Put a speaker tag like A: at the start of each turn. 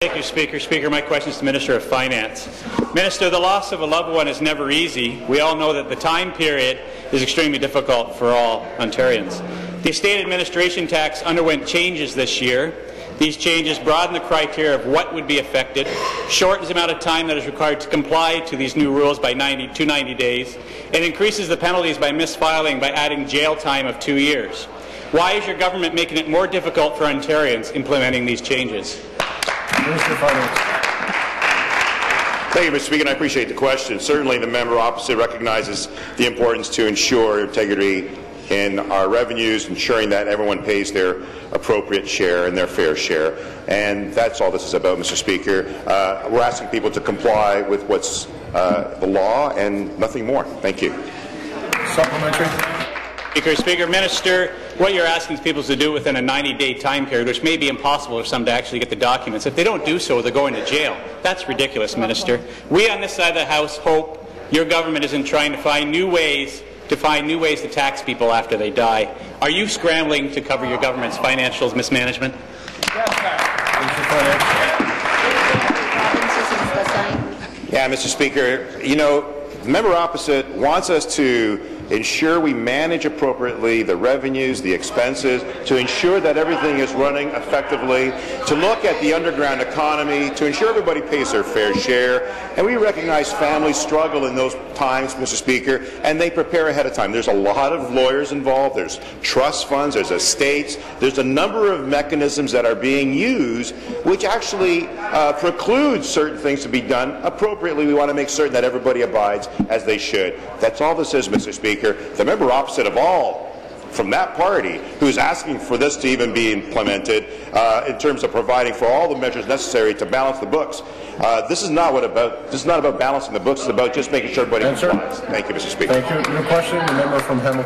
A: Thank you, Speaker. Speaker, my question is to the Minister of Finance. Minister, the loss of a loved one is never easy. We all know that the time period is extremely difficult for all Ontarians. The estate administration tax underwent changes this year. These changes broaden the criteria of what would be affected, shortens the amount of time that is required to comply to these new rules by 90 days, and increases the penalties by misfiling by adding jail time of 2 years. Why is your government making it more difficult for Ontarians implementing these changes?
B: Minister of Finance.
C: Thank you, Mr. Speaker, and I appreciate the question. Certainly the member opposite recognizes the importance to ensure integrity in our revenues, ensuring that everyone pays their appropriate share and their fair share. And that's all this is about, Mr. Speaker. We're asking people to comply with what's the law and nothing more. Thank you.
B: Supplementary.
A: Speaker, Minister, what you're asking people to do within a 90-day time period, which may be impossible for some to actually get the documents. If they don't do so, they're going to jail. That's ridiculous, Minister. We on this side of the House hope your government isn't trying to find new ways to tax people after they die. Are you scrambling to cover your government's financial mismanagement?
C: Yeah, Mr. Speaker, you know, the member opposite wants us to ensure we manage appropriately the revenues, the expenses, to ensure that everything is running effectively, to look at the underground economy, to ensure everybody pays their fair share. And we recognize families struggle in those times, Mr. Speaker, and they prepare ahead of time. There's a lot of lawyers involved. There's trust funds. There's estates. There's a number of mechanisms that are being used which actually preclude certain things to be done appropriately. We want to make certain that everybody abides as they should. That's all this is, Mr. Speaker. The member opposite of all from that party who's asking for this to even be implemented in terms of providing for all the measures necessary to balance the books. This is not about balancing the books. It's about just making sure everybody complies. Thank you, Mr. Speaker.
B: Thank you. Your question, the member from Hamilton.